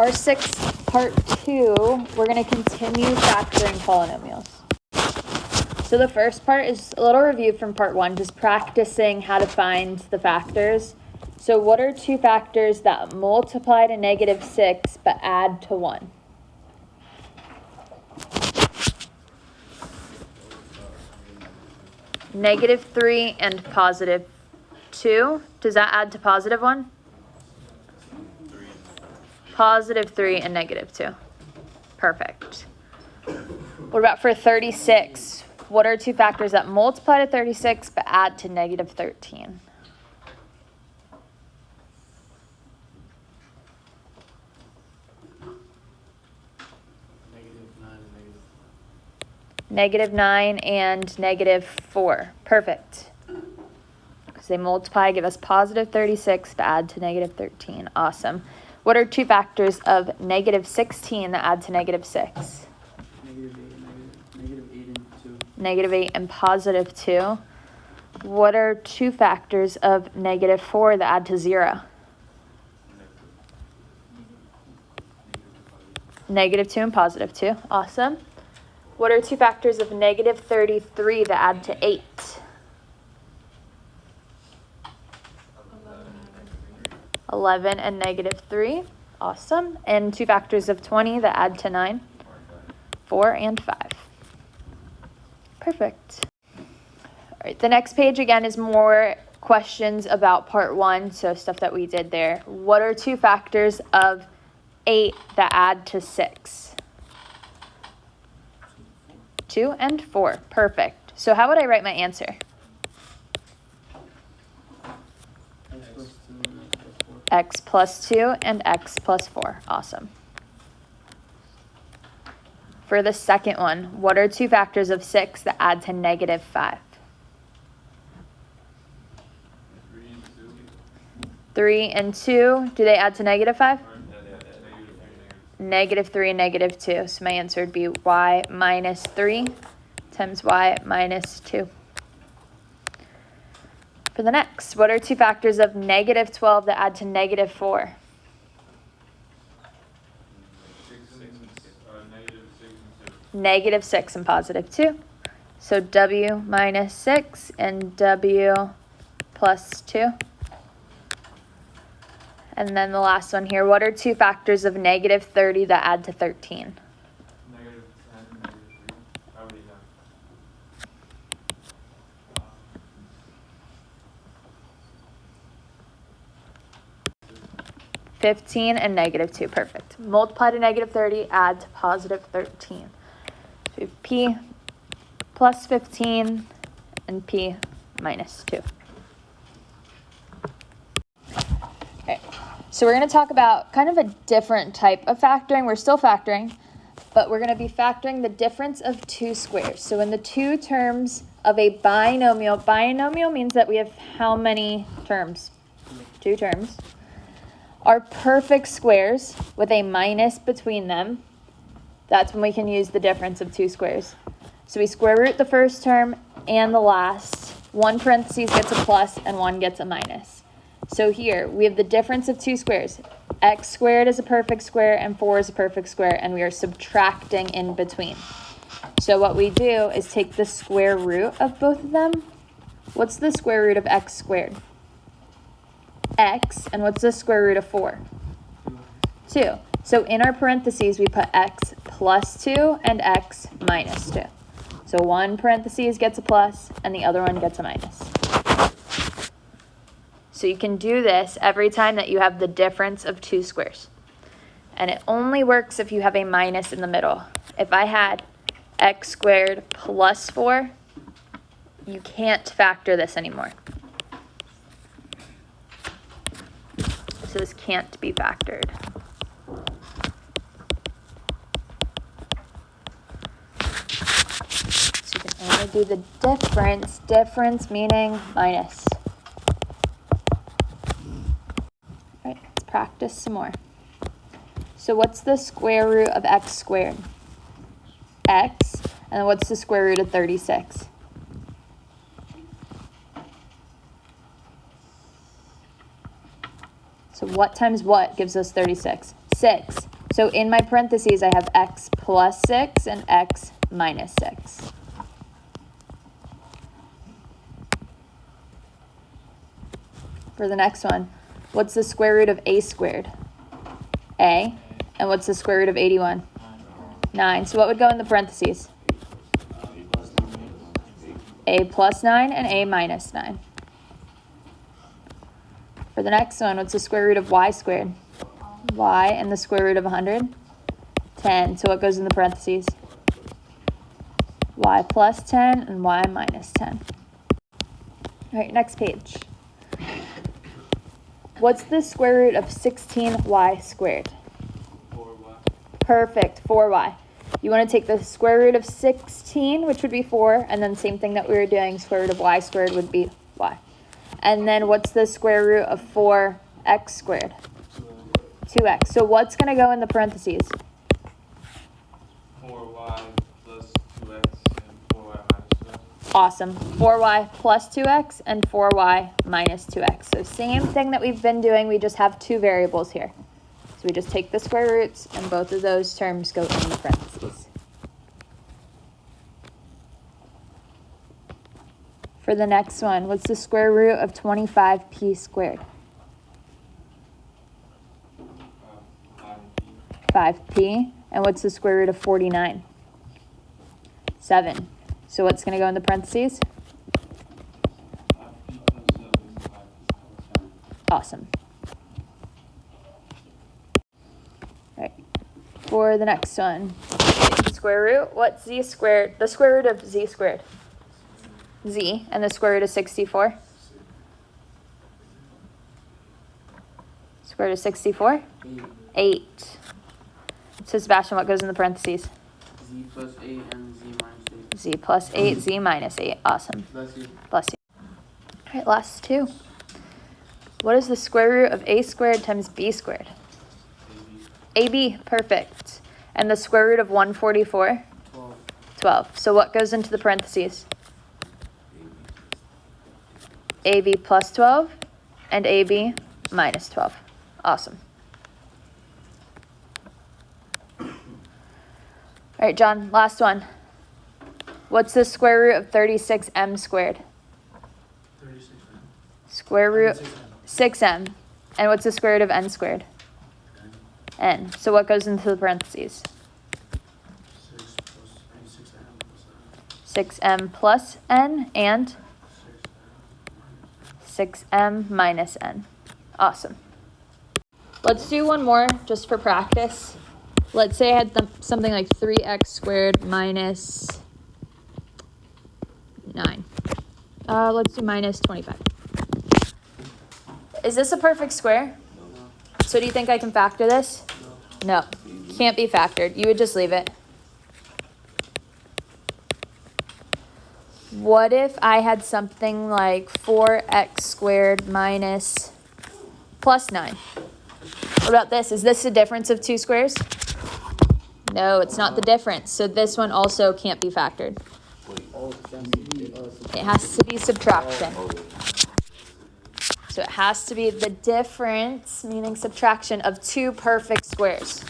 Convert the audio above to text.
R6 part 2, we're going to continue factoring polynomials. So the first part is a little review from part 1, just practicing how to find the factors. So what are two factors that multiply to -6 but add to 1? -3 and +2. Does that add to +1? +3 and -2. Perfect. What about for 36? What are two factors that multiply to 36 but add to -13? -9 and -4. Perfect. Because they multiply, give us +36 but add to -13. Awesome. What are two factors of -16 that add to -6? -8 and +2. What are two factors of -4 that add to 0? -2 and +2. Awesome. What are two factors of -33 that add to 8? 11 and -3. Awesome. And two factors of 20 that add to 9? 4 and 5. Perfect. All right, the next page again is more questions about part 1, so stuff that we did there. What are two factors of 8 that add to 6? 2 and 4. Perfect. So how would I write my answer? X plus 2 and x plus 4. Awesome. For the second one, what are two factors of 6 that add to -5? 3 and 2. Do they add to -5? -3 and -2. So my answer would be y minus 3 times y minus 2. For the next, what are two factors of -12 that add to -4? -6 and +2. So w minus 6 and w plus 2. And then the last one here, what are two factors of -30 that add to 13? -15 and -2. Perfect. Multiply to -30, add to +13. So we have p plus 15 and p minus 2. Okay. So we're going to talk about kind of a different type of factoring. We're still factoring, but we're going to be factoring the difference of two squares. So in the two terms of a binomial means that we have how many terms? Two terms. Are perfect squares with a minus between them. That's when we can use the difference of two squares. So we square root the first term and the last. One parentheses gets a plus and one gets a minus. So here we have the difference of two squares. X squared is a perfect square and 4 is a perfect square, and we are subtracting in between. So what we do is take the square root of both of them. What's the square root of x squared? X, and what's the square root of 4? 2. So in our parentheses, we put x plus 2 and x minus 2. So one parentheses gets a plus and the other one gets a minus. So you can do this every time that you have the difference of two squares. And it only works if you have a minus in the middle. If I had x squared plus 4, you can't factor this anymore. So this can't be factored. So you can only do the difference meaning minus. All right, let's practice some more. So what's the square root of x squared? X, and then what's the square root of 36? So what times what gives us 36? 6. So in my parentheses, I have x plus 6 and x minus 6. For the next one, what's the square root of a squared? A. And what's the square root of 81? 9. So what would go in the parentheses? A plus 9 and a minus 9. For the next one, what's the square root of y squared? Y and the square root of 100? 10. So what goes in the parentheses? Y plus 10 and y minus 10. All right, next page. What's the square root of 16y squared? 4y. Perfect, 4y. You want to take the square root of 16, which would be 4, and then same thing that we were doing, square root of y squared would be y. And then what's the square root of 4x squared? 2x. So what's going to go in the parentheses? 4y plus 2x and 4y minus 2x. Awesome. 4y plus 2x and 4y minus 2x. So same thing that we've been doing, we just have two variables here. So we just take the square roots and both of those terms go in the parentheses. For the next one, what's the square root of 25p squared? 5p. And what's the square root of 49? 7. So what's going to go in the parentheses? Awesome. All right. For the next one, square root, what's z squared? The square root of z squared? Z. And the square root of 64? Square root of 64? 8. So Sebastian, what goes in the parentheses? Z plus 8 and z minus 8. Z plus 8, z minus 8. Awesome. Bless you. Bless you. All right, last two. What is the square root of a squared times b squared? AB, perfect. And the square root of 144? 12. 12. So what goes into the parentheses? AB plus 12 and AB minus 12. Awesome. All right, John, last one. What's the square root of 36m squared? 36. Square root 6m. And what's the square root of n squared? N. So what goes into the parentheses? 6m plus n and 6m minus n. Awesome. Let's do one more just for practice. Let's say I had something like 3x squared minus 9. Let's do minus 25. Is this a perfect square? No. So do you think I can factor this? No. Can't be factored. You would just leave it. What if I had something like 4x squared minus plus 9? What about this? Is this the difference of two squares? No, it's not the difference. So this one also can't be factored. It has to be subtraction. So it has to be the difference, meaning subtraction, of two perfect squares.